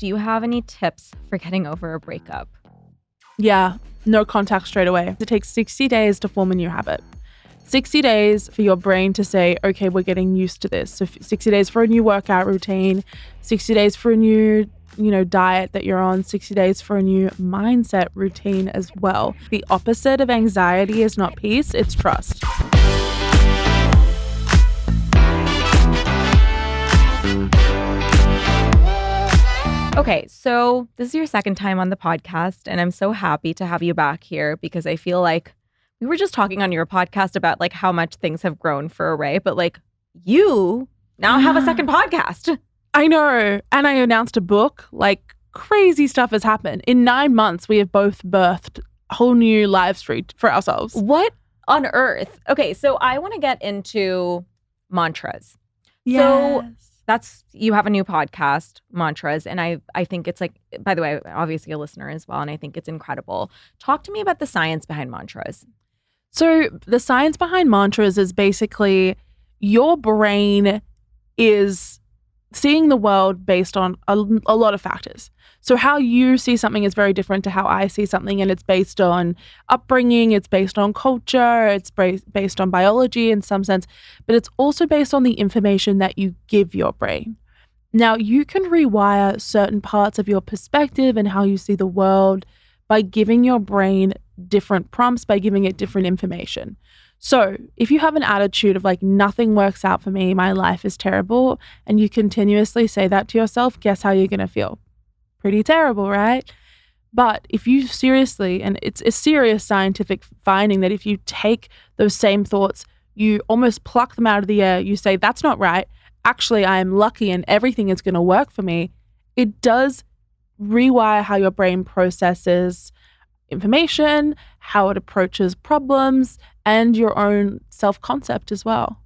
Do you have any tips for getting over a breakup? Yeah, no contact straight away. It takes 60 days to form a new habit. 60 days for your brain to say, okay, we're getting used to this. So 60 days for a new workout routine, 60 days for a new, diet that you're on, 60 days for a new mindset routine as well. The opposite of anxiety is not peace, it's trust. Okay, so this is your second time on the podcast, and I'm so happy to have you back here because I feel like we were just talking on your podcast about like how much things have grown for Array, but like you now have a second podcast. I know. And I announced a book. Like crazy stuff has happened. In 9 months, we have both birthed a whole new live street for ourselves. What on earth? Okay, so I want to get into mantras. Yes. So you have a new podcast, Mantras, and I think it's like, by the way, obviously a listener as well, and I think it's incredible. Talk to me about the science behind mantras. So the science behind mantras is basically your brain is seeing the world based on a lot of factors. So how you see something is very different to how I see something, and it's based on upbringing, it's based on culture, it's based on biology in some sense, but it's also based on the information that you give your brain. Now, you can rewire certain parts of your perspective and how you see the world by giving your brain different prompts, by giving it different information. So if you have an attitude of like, nothing works out for me, my life is terrible, and you continuously say that to yourself, guess how you're going to feel? Pretty terrible, right? But if you seriously, and it's a serious scientific finding that if you take those same thoughts, you almost pluck them out of the air, you say, that's not right. Actually, I am lucky and everything is going to work for me. It does rewire how your brain processes information, how it approaches problems, and your own self-concept as well.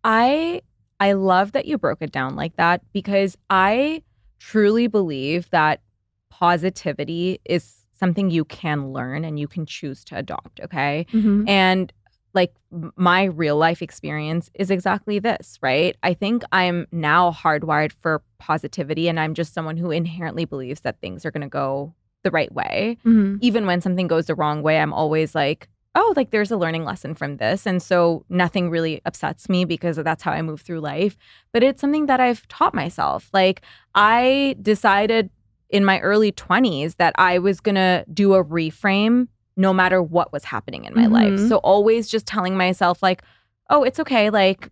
I love that you broke it down like that because I truly believe that positivity is something you can learn and you can choose to adopt, okay? Mm-hmm. And like my real life experience is exactly this, right? I think I'm now hardwired for positivity, and I'm just someone who inherently believes that things are going to go the right way. Mm-hmm. Even when something goes the wrong way, I'm always like, oh, like there's a learning lesson from this. And so nothing really upsets me because that's how I move through life. But it's something that I've taught myself. Like I decided in my early 20s that I was going to do a reframe no matter what was happening in my life. So always just telling myself like, oh, it's okay. Like,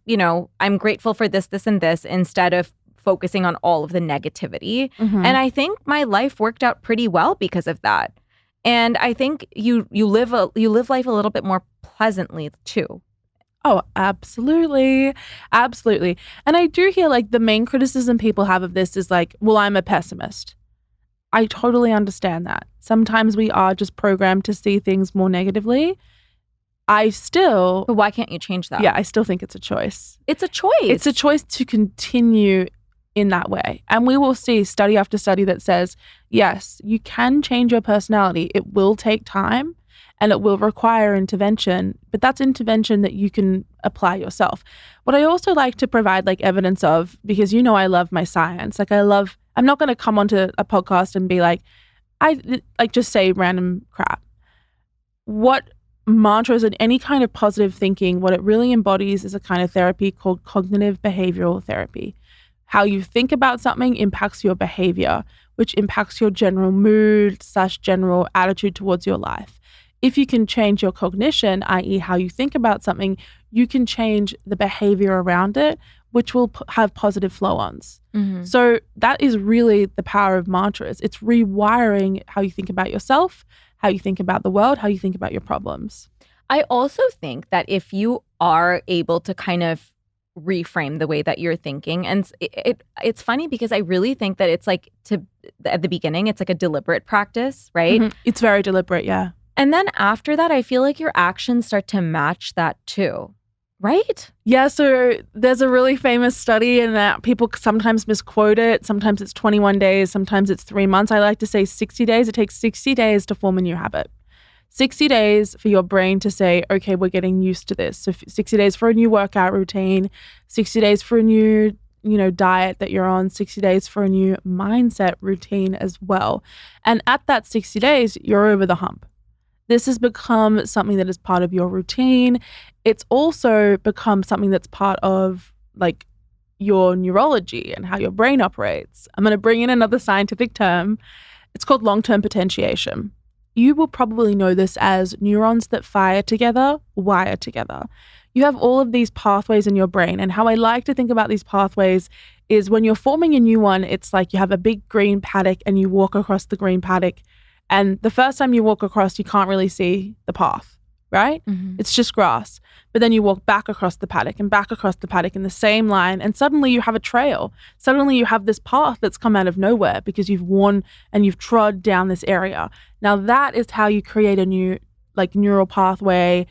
I'm grateful for this, this, and this instead of focusing on all of the negativity. Mm-hmm. And I think my life worked out pretty well because of that. And I think you live life a little bit more pleasantly too. Oh, absolutely. Absolutely. And I do hear like the main criticism people have of this is like, well, I'm a pessimist. I totally understand that. Sometimes we are just programmed to see things more negatively. But why can't you change that? Yeah, I still think it's a choice. It's a choice. It's a choice to continue in that way. And we will see study after study that says, yes, you can change your personality. It will take time and it will require intervention, but that's intervention that you can apply yourself. What I also like to provide like evidence of, because I love my science. Like I'm not going to come onto a podcast and be like, just say random crap. What mantras and any kind of positive thinking, what it really embodies is a kind of therapy called cognitive behavioral therapy. How you think about something impacts your behavior, which impacts your general mood / general attitude towards your life. If you can change your cognition, i.e. how you think about something, you can change the behavior around it, which will have positive flow-ons. Mm-hmm. So that is really the power of mantras. It's rewiring how you think about yourself, how you think about the world, how you think about your problems. I also think that if you are able to kind of reframe the way that you're thinking, and it's funny because I really think that it's like at the beginning, it's like a deliberate practice, right? Mm-hmm. It's very deliberate, yeah. And then after that, I feel like your actions start to match that too, right? Yeah, so there's a really famous study and that people sometimes misquote it. Sometimes it's 21 days, sometimes it's 3 months. I like to say 60 days. It takes 60 days to form a new habit. 60 days for your brain to say, okay, we're getting used to this. So 60 days for a new workout routine, 60 days for a new, diet that you're on, 60 days for a new mindset routine as well. And at that 60 days, you're over the hump. This has become something that is part of your routine. It's also become something that's part of like your neurology and how your brain operates. I'm going to bring in another scientific term. It's called long-term potentiation. You will probably know this as neurons that fire together, wire together. You have all of these pathways in your brain. And how I like to think about these pathways is when you're forming a new one, it's like you have a big green paddock and you walk across the green paddock. And the first time you walk across, you can't really see the path, right? Mm-hmm. It's just grass. But then you walk back across the paddock and back across the paddock in the same line. And suddenly you have a trail. Suddenly you have this path that's come out of nowhere because you've worn and you've trod down this area. Now that is how you create a new neural pathway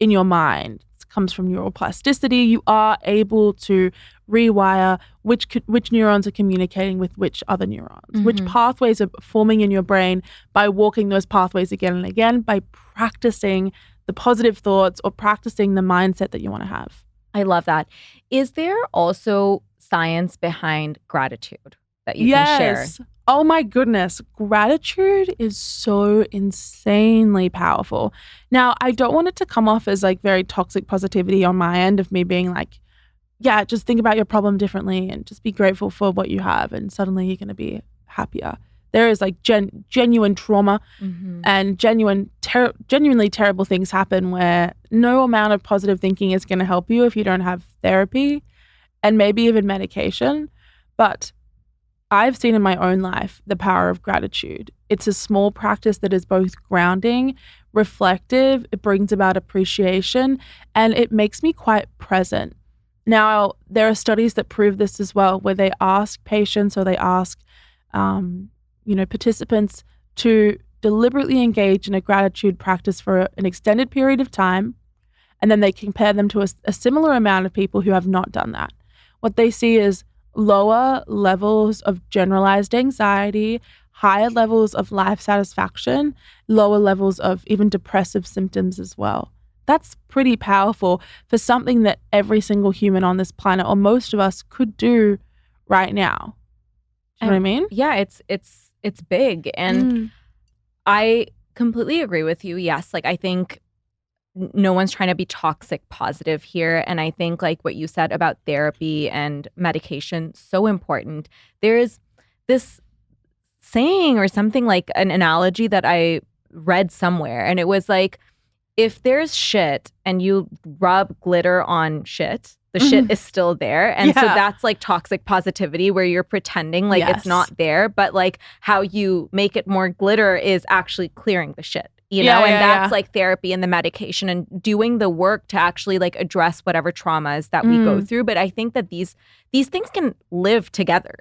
in your mind. It comes from neuroplasticity. You are able to rewire which neurons are communicating with which other neurons, which pathways are forming in your brain by walking those pathways again and again, by practicing the positive thoughts or practicing the mindset that you want to have. I love that. Is there also science behind gratitude that you can share? Oh my goodness. Gratitude is so insanely powerful. Now, I don't want it to come off as very toxic positivity on my end of me being like, yeah, just think about your problem differently and just be grateful for what you have and suddenly you're going to be happier. There is genuine trauma and genuinely terrible things happen where no amount of positive thinking is going to help you if you don't have therapy and maybe even medication. But I've seen in my own life the power of gratitude. It's a small practice that is both grounding, reflective, it brings about appreciation, and it makes me quite present. Now, there are studies that prove this as well, where they ask patients or they ask participants to deliberately engage in a gratitude practice for an extended period of time, and then they compare them to a similar amount of people who have not done that. What they see is lower levels of generalized anxiety, higher levels of life satisfaction, lower levels of even depressive symptoms as well. That's pretty powerful for something that every single human on this planet, or most of us, could do right now. Do you know what I mean? Yeah, it's big. And I completely agree with you. Yes, I think no one's trying to be toxic positive here. And I think what you said about therapy and medication, so important. There's this saying or something an analogy that I read somewhere. And it was if there's shit and you rub glitter on shit, the shit is still there. And so that's toxic positivity where you're pretending it's not there. But how you make it more glitter is actually clearing the shit. And that's therapy and the medication and doing the work to actually address whatever traumas that we go through. But I think that these things can live together.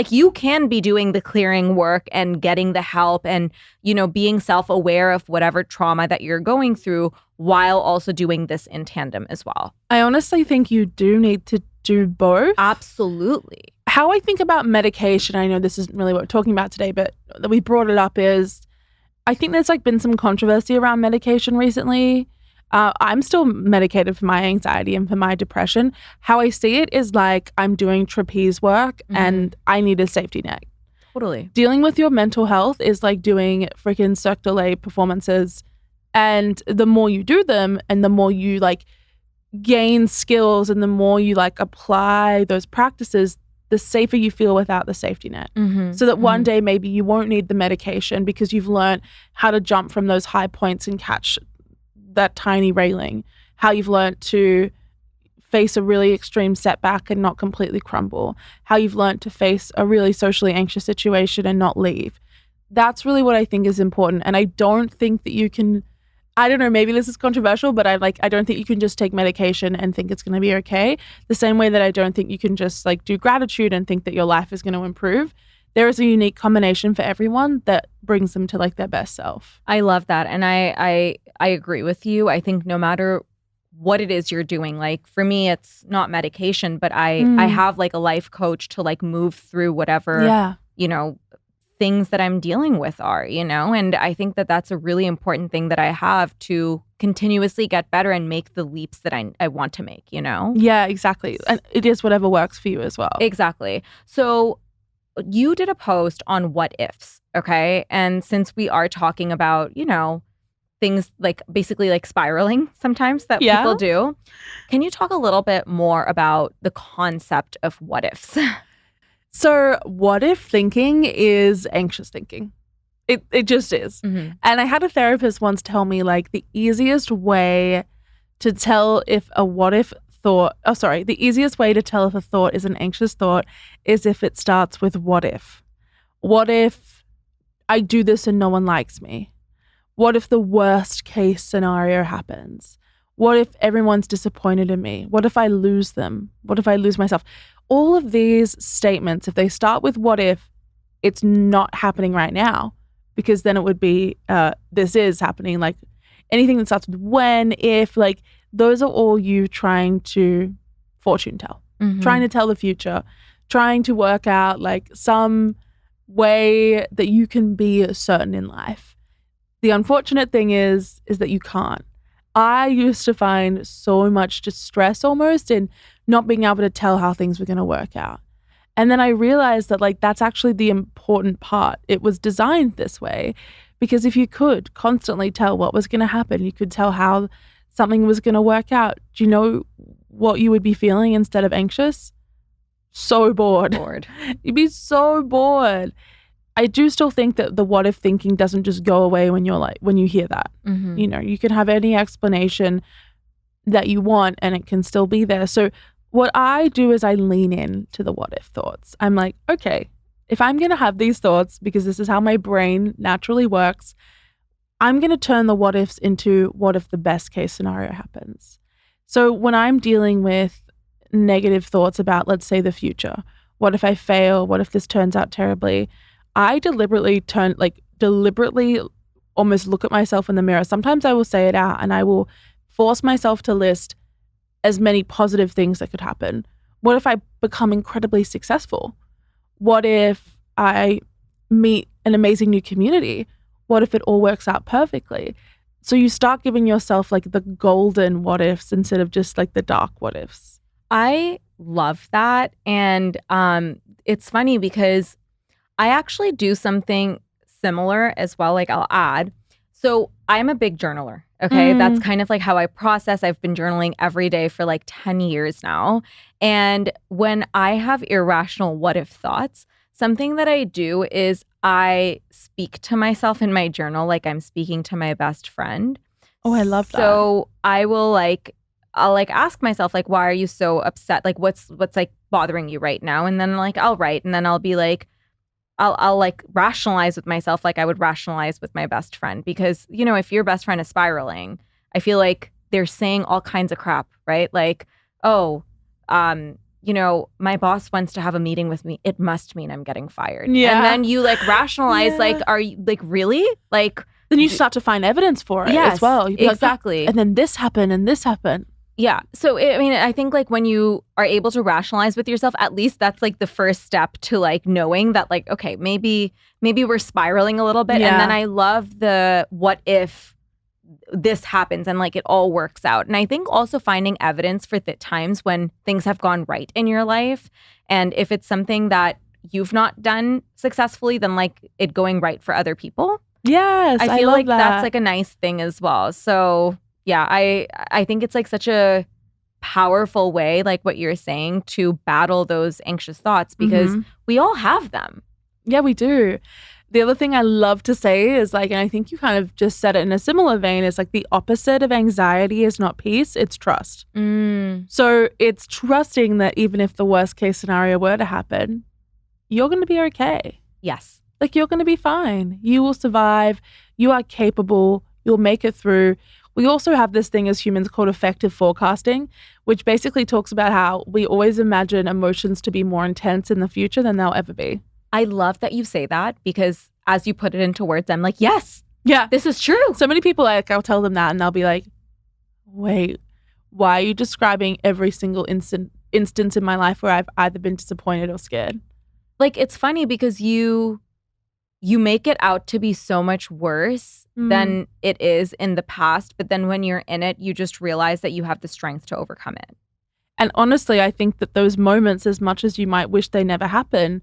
You can be doing the clearing work and getting the help and, being self-aware of whatever trauma that you're going through while also doing this in tandem as well. I honestly think you do need to do both. Absolutely. How I think about medication, I know this isn't really what we're talking about today, but that we brought it up is I think there's been some controversy around medication recently. I'm still medicated for my anxiety and for my depression. How I see it is I'm doing trapeze work and I need a safety net. Totally. Dealing with your mental health is doing freaking Cirque du Soleil performances. And the more you do them and the more you gain skills and the more you apply those practices, the safer you feel without the safety net. So that one day maybe you won't need the medication because you've learned how to jump from those high points and catch that tiny railing, how you've learned to face a really extreme setback and not completely crumble, how you've learned to face a really socially anxious situation and not leave. That's really what I think is important. And I don't think that you can, I don't know, maybe this is controversial, but I don't think you can just take medication and think it's going to be okay. The same way that I don't think you can just do gratitude and think that your life is going to improve. There is a unique combination for everyone that brings them to their best self. I love that. And I agree with you. I think no matter what it is you're doing, for me, it's not medication, but I have a life coach to move through whatever, things that I'm dealing with are, and I think that that's a really important thing that I have to continuously get better and make the leaps that I want to make, Yeah, exactly. And it is whatever works for you as well. Exactly. So you did a post on what ifs, okay? And since we are talking about, things like basically like spiraling sometimes that people do, can you talk a little bit more about the concept of what ifs? So what if thinking is anxious thinking? It just is. Mm-hmm. And I had a therapist once tell me like the easiest way to tell if a what if thought, the easiest way to tell if a thought is an anxious thought is if it starts with what if. What if I do this and no one likes me? What if the worst case scenario happens? What if everyone's disappointed in me? What if I lose them? What if I lose myself? All of these statements, if they start with what if, it's not happening right now, because then it would be this is happening. Like anything that starts with when, if, like those are all you trying to fortune tell, trying to tell the future, trying to work out like some way that you can be certain in life. The unfortunate thing is that you can't. I used to find so much distress almost in not being able to tell how things were going to work out. And then I realized that like that's actually the important part. It was designed this way because if you could constantly tell what was going to happen, you could tell how something was going to work out. Do you know what you would be feeling instead of anxious? So bored. You'd be so bored. I do still think that the what if thinking doesn't just go away when you hear that. You can have any explanation that you want and it can still be there. So what I do is I lean in to the what if thoughts. I'm like, okay, if I'm going to have these thoughts, because this is how my brain naturally works, I'm going to turn the what ifs into what if the best case scenario happens. So when I'm dealing with negative thoughts about, let's say, the future, what if I fail? What if this turns out terribly? I deliberately almost look at myself in the mirror. Sometimes I will say it out and I will force myself to list as many positive things that could happen. What if I become incredibly successful? What if I meet an amazing new community? What if it all works out perfectly? So you start giving yourself like the golden what ifs instead of just like the dark what ifs. I love that. And it's funny because I actually do something similar as well. Like I'll add. So I'm a big journaler. Okay. That's kind of like how I process. I've been journaling every day for like 10 years now. And when I have irrational what if thoughts, something that I do is I speak to myself in my journal like I'm speaking to my best friend. Oh, I love that. So I'll ask myself, like, why are you so upset? Like, what's like bothering you right now? And then like, I'll write and then I'll be like, I'll like rationalize with myself like I would rationalize with my best friend. Because, if your best friend is spiraling, I feel like they're saying all kinds of crap, right? Like, oh, my boss wants to have a meeting with me. It must mean I'm getting fired. Yeah. And then you like rationalize, like, are you like, really? Like, then you start to find evidence for it as well. Exactly. Like, and then this happened and this happened. Yeah. So, I think like when you are able to rationalize with yourself, at least that's like the first step to like knowing that like, okay, maybe we're spiraling a little bit. Yeah. And then I love the what if this happens and like it all works out. And I think also finding evidence for the times when things have gone right in your life. And if it's something that you've not done successfully, then like it going right for other people. Yes. I feel love like that. that's like a nice thing as well. So yeah, I think it's like such a powerful way, like what you're saying, to battle those anxious thoughts because we all have them. Yeah, we do. The other thing I love to say is like, and I think you kind of just said it in a similar vein, is like the opposite of anxiety is not peace, it's trust. So it's trusting that even if the worst case scenario were to happen, you're going to be okay. Yes. Like you're going to be fine. You will survive. You are capable. You'll make it through. We also have this thing as humans called effective forecasting, which basically talks about how we always imagine emotions to be more intense in the future than they'll ever be. I love that you say that because as you put it into words, I'm like, yes, yeah, this is true. So many people, like, I'll tell them that and they'll be like, wait, why are you describing every single instance in my life where I've either been disappointed or scared? Like, it's funny because you you make it out to be so much worse than it is in the past. But then when you're in it, you just realize that you have the strength to overcome it. And honestly, I think that those moments, as much as you might wish they never happen,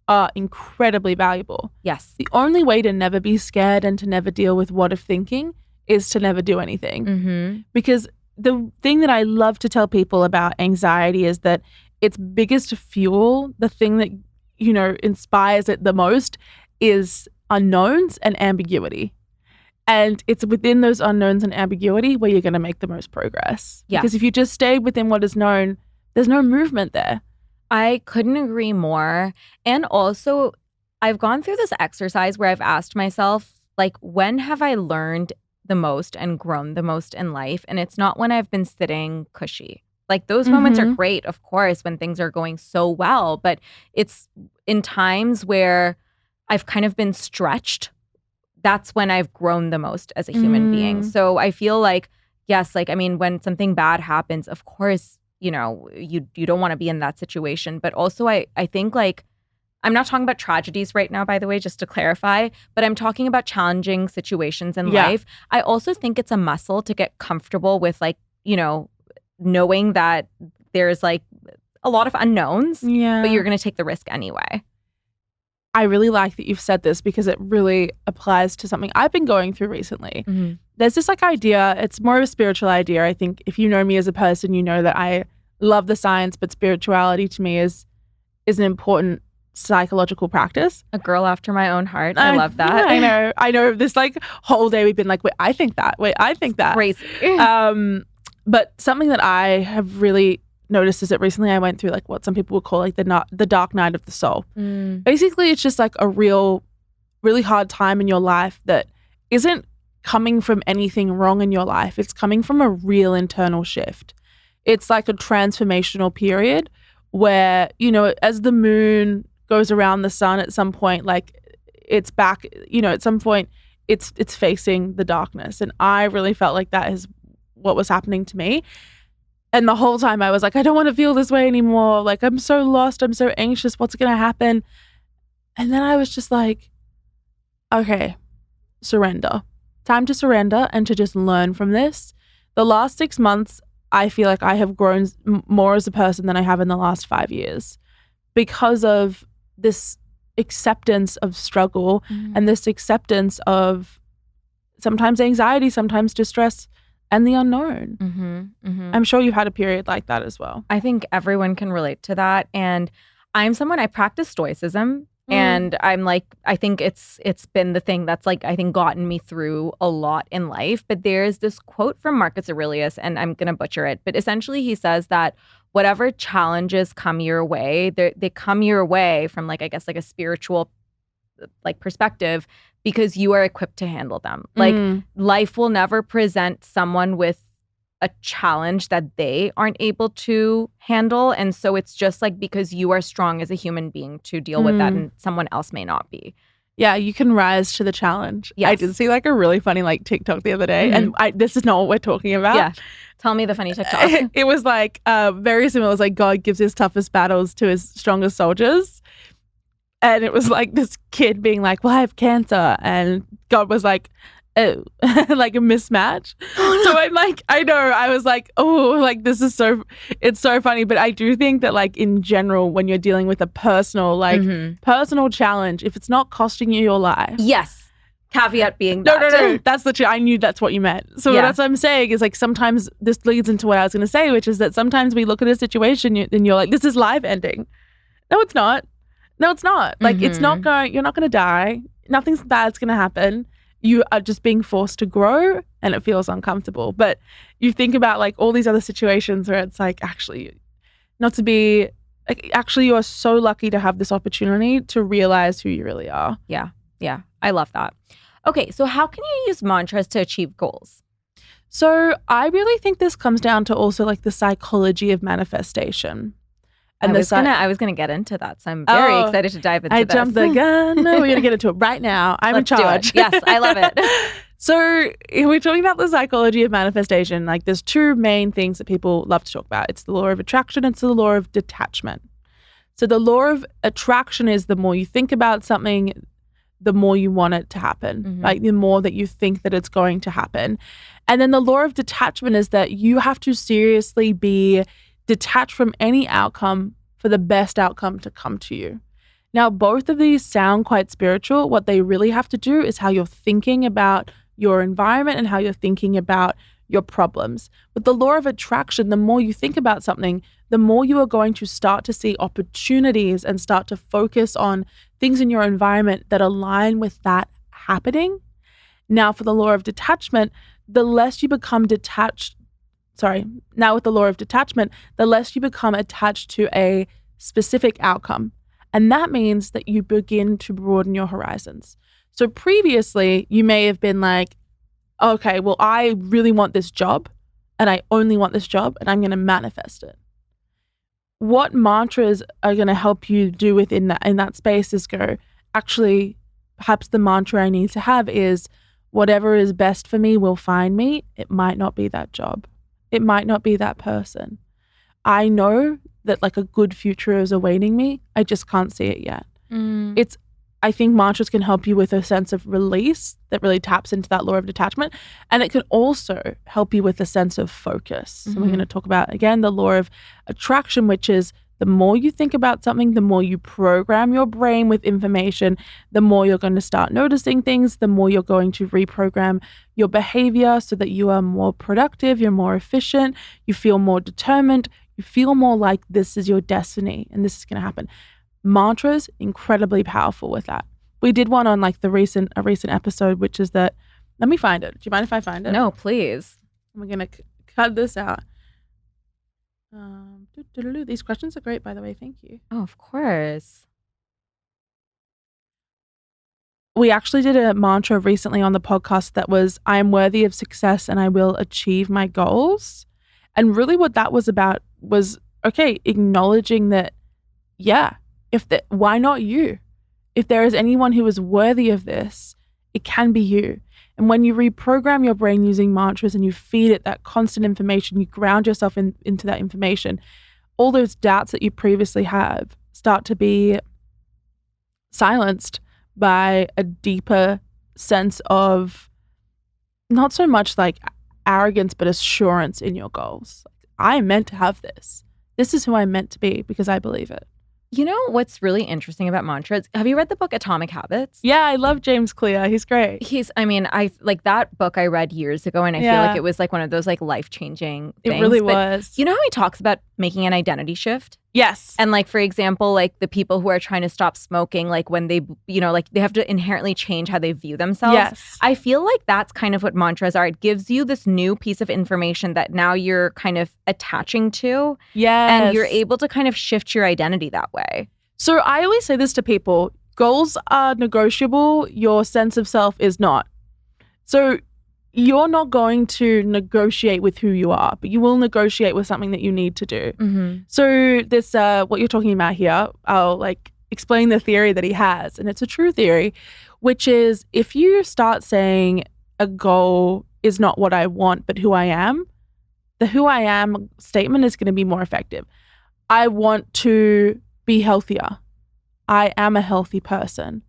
are incredibly valuable. Yes. The only way to never be scared and to never deal with what if thinking is to never do anything. Because the thing that I love to tell people about anxiety is that its biggest fuel, the thing that, you know, inspires it the most, is unknowns and ambiguity. And it's within those unknowns and ambiguity where you're going to make the most progress. Yes. Because if you just stay within what is known, there's no movement there. I couldn't agree more. And also, I've gone through this exercise where I've asked myself, like, when have I learned the most and grown the most in life? And it's not when I've been sitting cushy. Like, those moments are great, of course, when things are going so well. But it's in times where I've kind of been stretched. That's when I've grown the most as a human being. So I feel like, yes, like, I mean, when something bad happens, of course, you know, you don't want to be in that situation. But also I think, like, I'm not talking about tragedies right now, by the way, just to clarify, but I'm talking about challenging situations in life. I also think it's a muscle to get comfortable with, like, you know, knowing that there's like a lot of unknowns, but you're going to take the risk anyway. I really like that you've said this because it really applies to something I've been going through recently. There's this like idea, it's more of a spiritual idea. I think if you know me as a person, you know that I love the science, but spirituality to me is an important psychological practice. A girl after my own heart. I love that. I know this like whole day we've been like, wait, I think that. Crazy. But something that I have really noticed is that recently I went through like what some people would call like the dark night of the soul. Basically, it's just like a really hard time in your life that isn't coming from anything wrong in your life. It's coming from a real internal shift. It's like a transformational period where, you know, as the moon goes around the sun at some point, like it's back, you know, at some point it's facing the darkness. And I really felt like that is what was happening to me. And the whole time I was like, I don't want to feel this way anymore. Like, I'm so lost. I'm so anxious. What's going to happen? And then I was just like, okay, surrender. Time to surrender and to just learn from this. The last 6 months, I feel like I have grown more as a person than I have in the last 5 years because of this acceptance of struggle and this acceptance of sometimes anxiety, sometimes distress, and the unknown. I'm sure you've had a period like that as well. I think everyone can relate to that. And I'm someone, I practice stoicism. And I'm like, I think it's been the thing that's like, I think gotten me through a lot in life. But there's this quote from Marcus Aurelius, and I'm going to butcher it. But essentially he says that whatever challenges come your way, they come your way from like, I guess, like a spiritual like perspective because you are equipped to handle them. Like life will never present someone with a challenge that they aren't able to handle. And so it's just like because you are strong as a human being to deal with that and someone else may not be. Yeah, you can rise to the challenge. Yes. I did see like a really funny like TikTok the other day and this is not what we're talking about. Yeah. Tell me the funny TikTok. It was like very similar. It was like God gives his toughest battles to his strongest soldiers. And it was like this kid being like, well, I have cancer. And God was like, oh, like a mismatch. So I'm like, I know, I was like, oh, like this is it's so funny. But I do think that like in general, when you're dealing with a personal challenge, if it's not costing you your life. Yes. Caveat being that. No. That's I knew that's what you meant. So that's what I'm saying is like sometimes this leads into what I was going to say, which is that sometimes we look at a situation and you're like, this is life ending. No, it's not. Like it's not going, you're not going to die. Nothing bad's going to happen. You are just being forced to grow and it feels uncomfortable. But you think about like all these other situations where it's like actually you are so lucky to have this opportunity to realize who you really are. Yeah. I love that. Okay. So how can you use mantras to achieve goals? So I really think this comes down to also like the psychology of manifestation. And I was gonna get into that, so I'm very excited to dive into this. I jumped the gun. No, we're gonna get into it right now. I'm in charge. Yes, I love it. So if we're talking about the psychology of manifestation, like there's two main things that people love to talk about. It's the law of attraction. It's the law of detachment. So the law of attraction is the more you think about something, the more you want it to happen. Mhm. Like the more that you think that it's going to happen. And then the law of detachment is that you have to seriously be detached from any outcome for the best outcome to come to you. Now, both of these sound quite spiritual. What they really have to do is how you're thinking about your environment and how you're thinking about your problems. With the law of attraction, the more you think about something, the more you are going to start to see opportunities and start to focus on things in your environment that align with that happening. Now, for the law of detachment, the less you become detached, now with the law of detachment, the less you become attached to a specific outcome. And that means that you begin to broaden your horizons. So previously, you may have been like, okay, well, I really want this job and I only want this job and I'm going to manifest it. What mantras are going to help you do within that in that space is go, actually, perhaps the mantra I need to have is whatever is best for me will find me. It might not be that job. It might not be that person. I know that like a good future is awaiting me. I just can't see it yet. I think mantras can help you with a sense of release that really taps into that law of detachment. And it can also help you with a sense of focus. And we're going to talk about, again, the law of attraction, which is the more you think about something, the more you program your brain with information, the more you're going to start noticing things, the more you're going to reprogram your behavior so that you are more productive, you're more efficient, you feel more determined, you feel more like this is your destiny and this is going to happen. Mantras, incredibly powerful with that. We did one on like a recent episode, which is that, let me find it. Do you mind if I find it? No, please. We're going to cut this out. These questions are great, by the way. Thank you. Oh, of course. We actually did a mantra recently on the podcast that was, I am worthy of success and I will achieve my goals. And really what that was about was, okay, acknowledging that, yeah, why not you? If there is anyone who is worthy of this, it can be you. And when you reprogram your brain using mantras and you feed it that constant information, you ground yourself into that information, all those doubts that you previously have start to be silenced by a deeper sense of not so much like arrogance, but assurance in your goals. I am meant to have this. This is who I'm meant to be because I believe it. You know what's really interesting about mantras? Have you read the book Atomic Habits? Yeah, I love James Clear. He's great. I like that book I read years ago, and I feel like it was like one of those like life-changing things. It really was. You know how he talks about making an identity shift? Yes. And like, for example, like the people who are trying to stop smoking, like when they, like they have to inherently change how they view themselves. Yes. I feel like that's kind of what mantras are. It gives you this new piece of information that now you're kind of attaching to. Yes. And you're able to kind of shift your identity that way. So I always say this to people, goals are negotiable. Your sense of self is not. So you're not going to negotiate with who you are, but you will negotiate with something that you need to do. Mm-hmm. So this, what you're talking about here, I'll like explain the theory that he has. And it's a true theory, which is if you start saying a goal is not what I want, but who I am, the who I am statement is going to be more effective. I want to be healthier. I am a healthy person.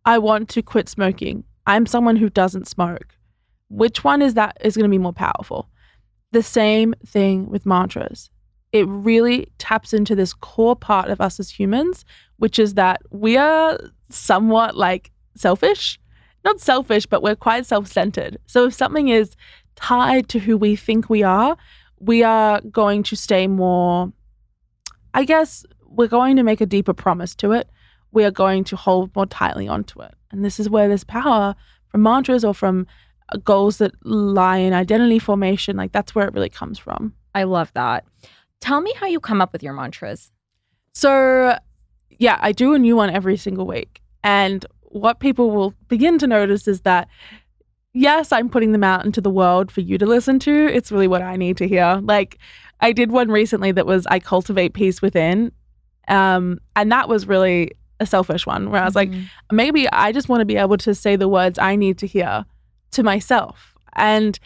I want to quit smoking. I'm someone who doesn't smoke. Which one is going to be more powerful? The same thing with mantras. It really taps into this core part of us as humans, which is that we are somewhat like selfish. Not selfish, but we're quite self-centered. So if something is tied to who we think we are going to stay more, I guess, we're going to make a deeper promise to it. We are going to hold more tightly onto it. And this is where this power from mantras or from goals that lie in identity formation, like that's where it really comes from. I love that. Tell me how you come up with your mantras. So, yeah, I do a new one every single week. And what people will begin to notice is that, yes, I'm putting them out into the world for you to listen to. It's really what I need to hear. Like, I did one recently that was, I cultivate peace within. And that was really a selfish one where I was like, maybe I just want to be able to say the words I need to hear to myself. And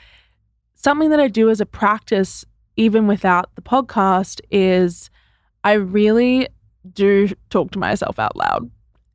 something that I do as a practice, even without the podcast, is I really do talk to myself out loud.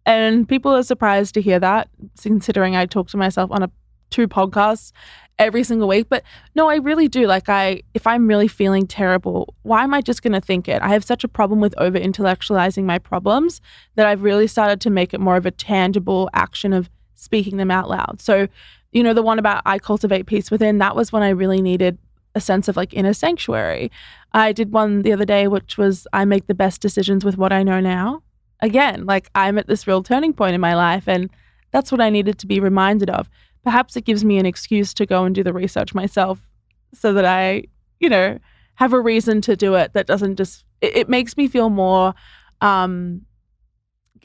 And people are surprised to hear that, considering I talk to myself on 2 podcasts every single week. But no, I really do. Like if I'm really feeling terrible, why am I just going to think it? I have such a problem with over intellectualizing my problems that I've really started to make it more of a tangible action of speaking them out loud. So, the one about I cultivate peace within, that was when I really needed a sense of like inner sanctuary. I did one the other day, which was I make the best decisions with what I know now. Again, like I'm at this real turning point in my life, and that's what I needed to be reminded of. Perhaps it gives me an excuse to go and do the research myself so that I, have a reason to do it that doesn't just, it makes me feel more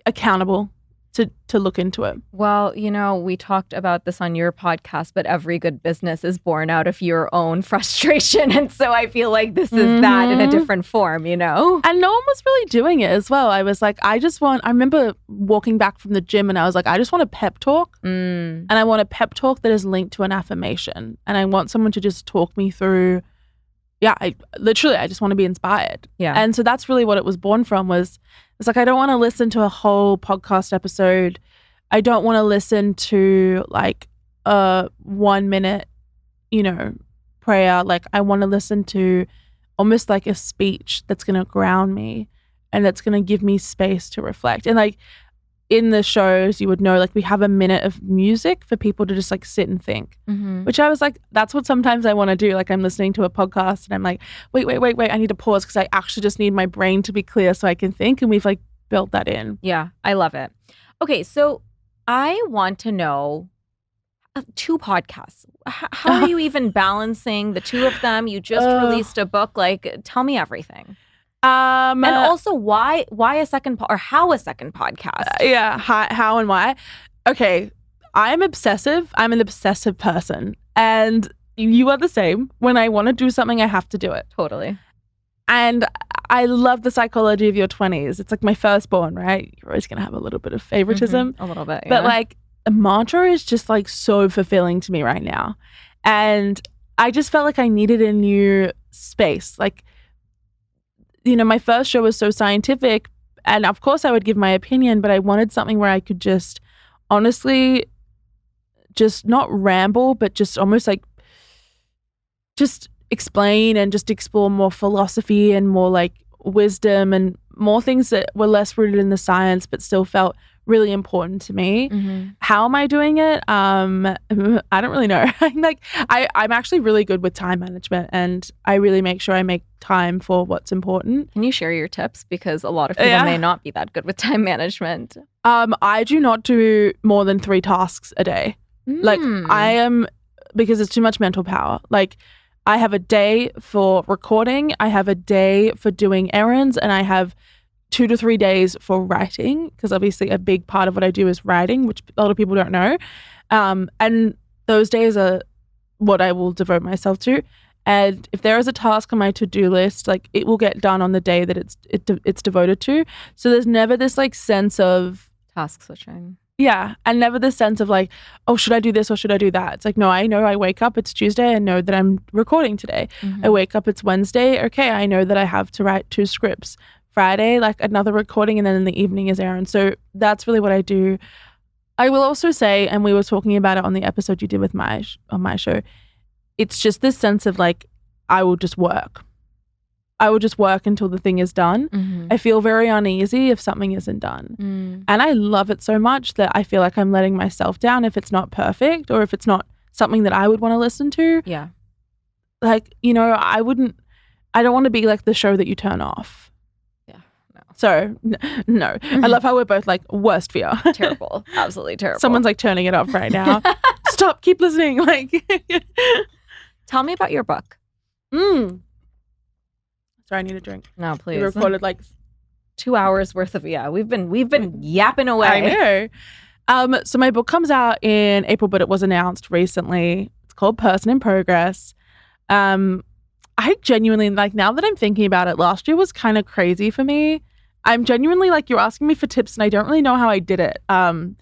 accountable to look into it. Well, we talked about this on your podcast, but every good business is born out of your own frustration. And so I feel like this is that in a different form, And no one was really doing it as well. I was like, I remember walking back from the gym and I was like, I just want a pep talk. And I want a pep talk that is linked to an affirmation. And I want someone to just talk me through, I just want to be inspired. Yeah. And so that's really what it was born from it's like, I don't want to listen to a whole podcast episode. I don't want to listen to like a 1 minute, prayer. Like I want to listen to almost like a speech that's going to ground me and that's going to give me space to reflect. And like in the shows, you would know, like we have a minute of music for people to just like sit and think, which I was like, that's what sometimes I want to do. Like I'm listening to a podcast and I'm like, wait, I need to pause because I actually just need my brain to be clear so I can think. And we've like built that in. Yeah, I love it. Okay, so I want to know 2 podcasts. How are you even balancing the 2 of them? You just released a book. Like, tell me everything. And also why a second or how a second podcast? How and why. Okay, I'm obsessive. I'm an obsessive person. And you are the same. When I want to do something, I have to do it. Totally. And I love the psychology of your 20s. It's like my firstborn, right? You're always going to have a little bit of favoritism. A little bit, yeah. But like a mantra is just like so fulfilling to me right now. And I just felt like I needed a new space. Like, my first show was so scientific, and of course I would give my opinion, but I wanted something where I could just honestly just not ramble, but just almost like just explain and just explore more philosophy and more like wisdom and more things that were less rooted in the science but still felt really important to me. How am I doing it? I don't really know. I'm actually really good with time management, and I really make sure I make time for what's important. Can you share your tips? Because a lot of people may not be that good with time management. I do not do more than 3 tasks a day. Like because it's too much mental power. Like I have a day for recording, I have a day for doing errands, and I have 2 to 3 days for writing, because obviously a big part of what I do is writing, which a lot of people don't know. And those days are what I will devote myself to. And if there is a task on my to-do list, like it will get done on the day that it's devoted to. So there's never this like sense of task switching. Yeah. And never this sense of like, oh, should I do this or should I do that? It's like, no, I know I wake up, it's Tuesday, I know that I'm recording today. I wake up, it's Wednesday. Okay, I know that I have to write 2 scripts. Friday, like another recording, and then in the evening is errands. So that's really what I do. I will also say, and we were talking about it on the episode you did with on my show, it's just this sense of like, I will just work. I will just work until the thing is done. I feel very uneasy if something isn't done. And I love it so much that I feel like I'm letting myself down if it's not perfect or if it's not something that I would want to listen to. Yeah. Like, I don't want to be like the show that you turn off. So, no. I love how we're both like, worst fear. Terrible. Absolutely terrible. Someone's like turning it off right now. Stop, keep listening. Like, tell me about your book. Sorry, I need a drink. No, please. We recorded like 2 hours worth of, we've been yapping away. I know. So my book comes out in April, but it was announced recently. It's called Person in Progress. I genuinely, like, now that I'm thinking about it, last year was kind of crazy for me. I'm genuinely like, you're asking me for tips and I don't really know how I did it. I'm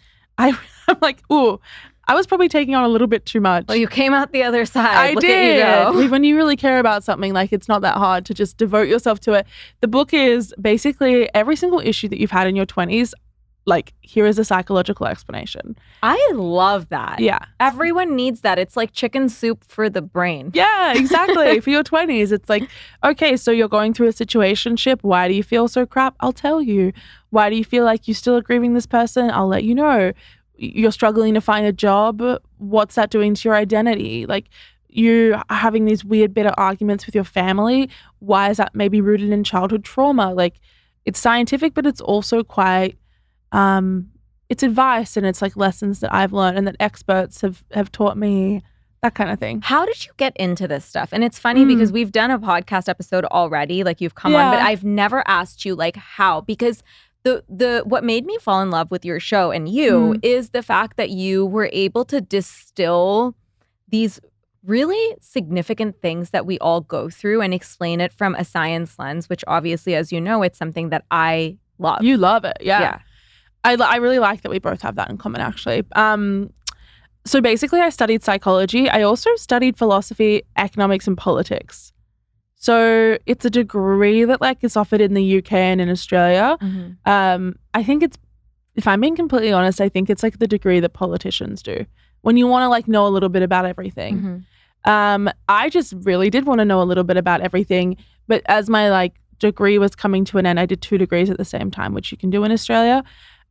like, ooh, I was probably taking on a little bit too much. Well, you came out the other side. I Look did. At you go. When you really care about something, like it's not that hard to just devote yourself to it. The book is basically every single issue that you've had in your 20s, like, here is a psychological explanation. I love that. Yeah. Everyone needs that. It's like chicken soup for the brain. Yeah, exactly. For your 20s, it's like, okay, so you're going through a situationship. Why do you feel so crap? I'll tell you. Why do you feel like you're still grieving this person? I'll let you know. You're struggling to find a job. What's that doing to your identity? Like, you are having these weird, bitter arguments with your family. Why is that maybe rooted in childhood trauma? Like, it's scientific, but it's also quite, it's advice, and it's like lessons that I've learned and that experts have taught me, that kind of thing. How did you get into this stuff? And it's funny because we've done a podcast episode already, like you've come on, but I've never asked you like how, because the what made me fall in love with your show and you is the fact that you were able to distill these really significant things that we all go through and explain it from a science lens, which obviously, as you know, it's something that I love. You love it. Yeah. I really like that we both have that in common, actually. So basically, I studied psychology. I also studied philosophy, economics, and politics. So it's a degree that like is offered in the UK and in Australia. I think it's, if I'm being completely honest, I think it's like the degree that politicians do when you want to like know a little bit about everything. I just really did want to know a little bit about everything. But as my like degree was coming to an end, I did 2 degrees at the same time, which you can do in Australia.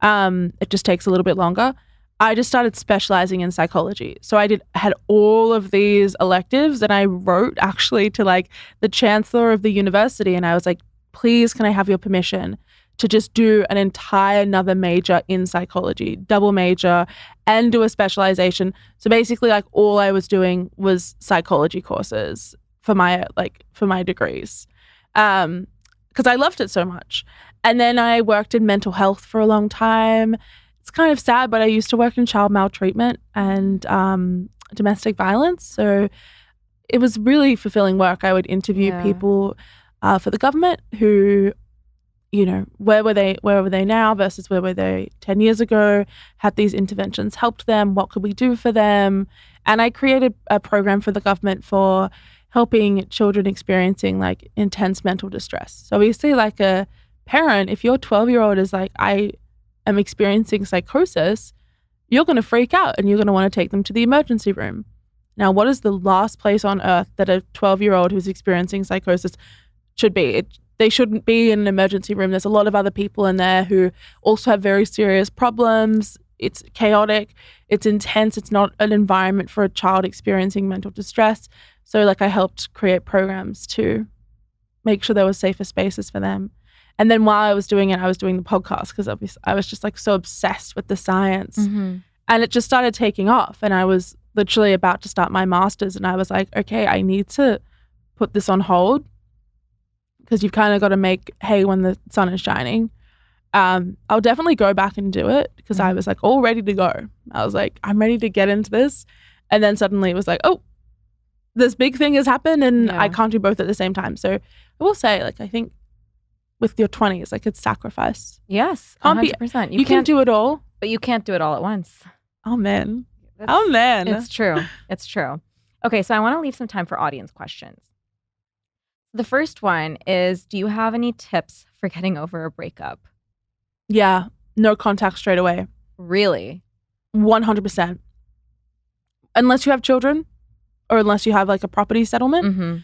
It just takes a little bit longer. I just started specializing in psychology. So I had all of these electives, and I wrote actually to like the chancellor of the university, and I was like, please, can I have your permission to just do an entire another major in psychology, double major, and do a specialization. So basically like all I was doing was psychology courses for my degrees. Because I loved it so much. And then I worked in mental health for a long time. It's kind of sad, but I used to work in child maltreatment and domestic violence. So it was really fulfilling work. I would interview people for the government who, you know, where were they now versus where were they 10 years ago? Had these interventions helped them? What could we do for them? And I created a program for the government for helping children experiencing like intense mental distress. So obviously, like a parent, if your 12-year-old is like, I am experiencing psychosis, you're going to freak out and you're going to want to take them to the emergency room. Now, what is the last place on earth that a 12-year-old who's experiencing psychosis should be? They shouldn't be in an emergency room. There's a lot of other people in there who also have very serious problems. It's chaotic. It's intense. It's not an environment for a child experiencing mental distress. So like I helped create programs to make sure there were safer spaces for them. And then while I was doing it, I was doing the podcast because obviously I was just like so obsessed with the science. And it just started taking off. And I was literally about to start my master's, and I was like, okay, I need to put this on hold because you've kind of got to make hay when the sun is shining. I'll definitely go back and do it because I was like all ready to go. I was like, I'm ready to get into this. And then suddenly it was like, oh, this big thing has happened and I can't do both at the same time. So I will say, like, I think with your 20s, like it's sacrifice. Yes, 100%. You can do it all. But you can't do it all at once. Oh, man. Oh, man. It's true. It's true. Okay, so I want to leave some time for audience questions. The first one is, do you have any tips for getting over a breakup? Yeah. No contact straight away. Really? 100%. Unless you have children or unless you have like a property settlement.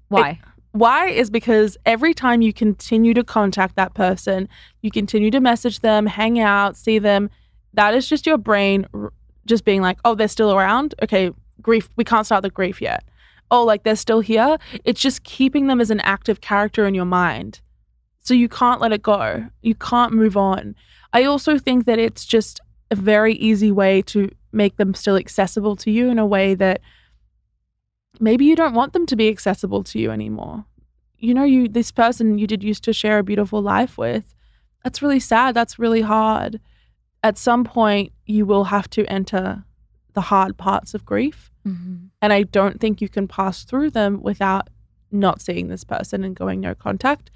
Why? Why is because every time you continue to contact that person, you continue to message them, hang out, see them, that is just your brain just being like, oh, they're still around? Okay, grief. We can't start the grief yet. Oh, like they're still here? It's just keeping them as an active character in your mind. So you can't let it go. You can't move on. I also think that it's just a very easy way to make them still accessible to you in a way that maybe you don't want them to be accessible to you anymore. You know, this person you did used to share a beautiful life with, that's really sad. That's really hard. At some point, you will have to enter the hard parts of grief. And I don't think you can pass through them without not seeing this person and going no contact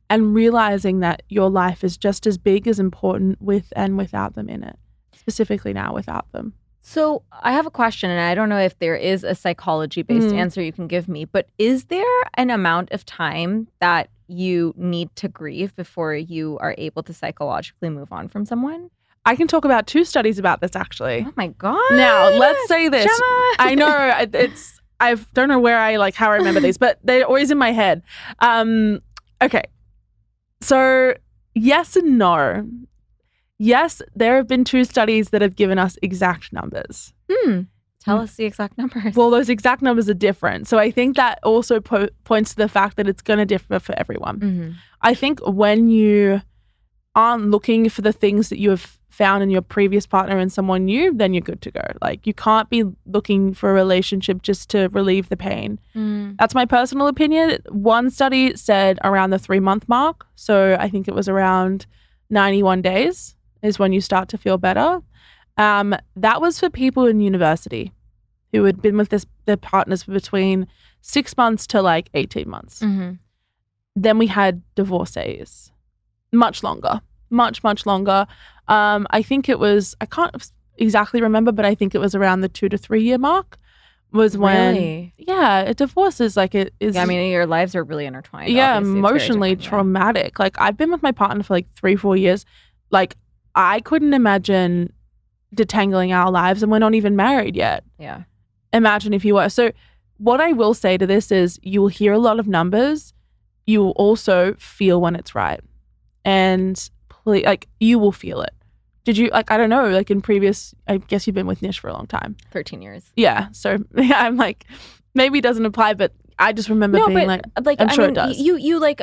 and realizing that your life is just as big as important with and without them in it, specifically now without them. So I have a question, and I don't know if there is a psychology-based Mm. answer you can give me, but is there an amount of time that you need to grieve before you are able to psychologically move on from someone? I can talk about 2 studies about this actually. Oh my God. Now, let's say this. Jemma! I know I don't know where how I remember these, but they're always in my head. Okay. So, yes and no. Yes, there have been 2 studies that have given us exact numbers. Tell us the exact numbers. Well, those exact numbers are different. So I think that also points to the fact that it's going to differ for everyone. Mm-hmm. I think when you aren't looking for the things that you have found in your previous partner and someone new, then you're good to go. Like, you can't be looking for a relationship just to relieve the pain. That's my personal opinion. One study said around the 3-month mark. So I think it was around 91 days is when you start to feel better. That was for people in university who had been with their partners for between 6 months to like 18 months. Mm-hmm. Then we had divorcees. Much longer. Much longer. I think it was, I can't exactly remember, but I think it was around the 2 to 3 year mark was when, Really? yeah, a divorce is like, it is. Yeah, I mean, your lives are really intertwined. Yeah, Obviously. It's very emotionally different, yeah. traumatic. Like, I've been with my partner for like 3-4 years. Like, I couldn't imagine detangling our lives, and we're not even married yet. Yeah. Imagine if you were. So what I will say to this is, you will hear a lot of numbers. You will also feel when it's right. And like, you will feel it. Did you, like, I don't know, like in previous, I guess you've been with Nish for a long time. 13 years. Yeah. So yeah, I'm like, maybe it doesn't apply, but I just remember being like I'm sure it does. You like,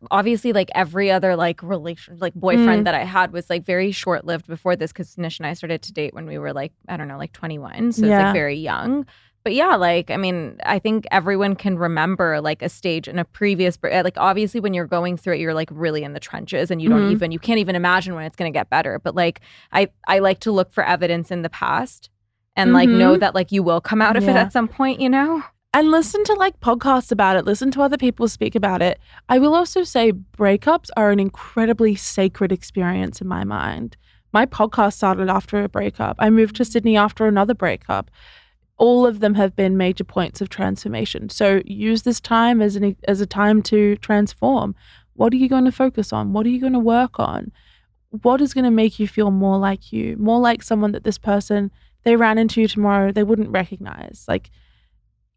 obviously, like every other like relation, like boyfriend that I had was like very short lived before this, because Nish and I started to date when we were like, I don't know, like 21. So it's like very young. But yeah, like, I mean, I think everyone can remember like a stage in a previous, like obviously when you're going through it, you're like really in the trenches and you don't even, you can't even imagine when it's going to get better. But like, I like to look for evidence in the past and like know that like you will come out of it at some point, you know? And listen to like podcasts about it, listen to other people speak about it. I will also say breakups are an incredibly sacred experience in my mind. My podcast started after a breakup. I moved to Sydney after another breakup. All of them have been major points of transformation. So use this time as a time to transform. What are you going to focus on? What are you going to work on? What is going to make you feel more like you, more like someone that this person, they ran into tomorrow, they wouldn't recognize? Like,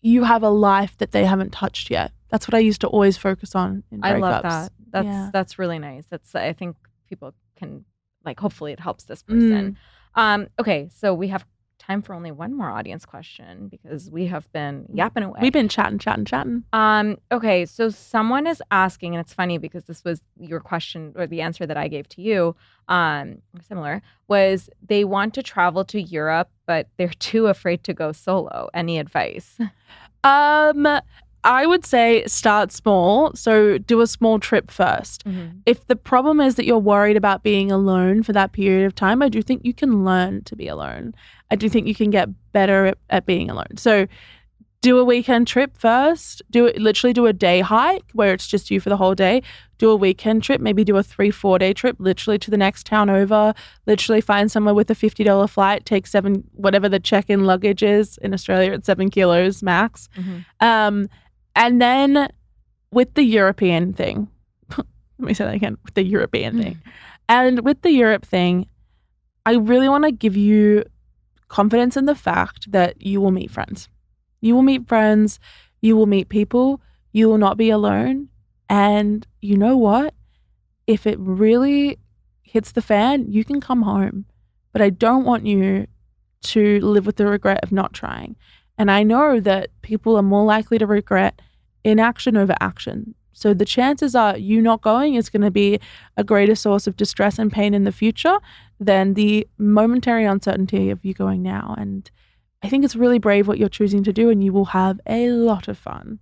you have a life that they haven't touched yet. That's what I used to always focus on in breakups. I love that. That's really nice. I think people can, like, hopefully it helps this person. Okay, so we have time for only one more audience question because we have been yapping away. We've been chatting. Okay, so someone is asking, and it's funny because this was your question or the answer that I gave to you, similar, was they want to travel to Europe, but they're too afraid to go solo. Any advice? I would say start small. So do a small trip first. If the problem is that you're worried about being alone for that period of time, I do think you can learn to be alone. I do think you can get better at being alone. So do a weekend trip first. Literally do a day hike where it's just you for the whole day. Do a weekend trip, maybe do a 3-4 day trip, literally to the next town over. Literally find somewhere with a $50 flight, take 7, whatever the check-in luggage is. In Australia, it's 7 kilos max. And then with the European thing, let me say that again, with the European thing. And with the Europe thing, I really want to give you confidence in the fact that you will meet friends. You will meet friends, you will meet people, you will not be alone. And you know what? If it really hits the fan, you can come home. But I don't want you to live with the regret of not trying. And I know that people are more likely to regret inaction over action. So the chances are you not going is going to be a greater source of distress and pain in the future than the momentary uncertainty of you going now. And I think it's really brave what you're choosing to do, and you will have a lot of fun.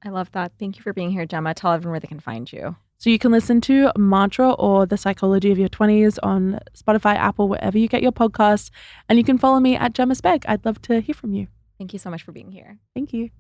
I love that. Thank you for being here, Jemma. Tell everyone where they can find you. So you can listen to Mantra or The Psychology of Your 20s on Spotify, Apple, wherever you get your podcasts. And you can follow me at Jemma Sbeg. I'd love to hear from you. Thank you so much for being here. Thank you.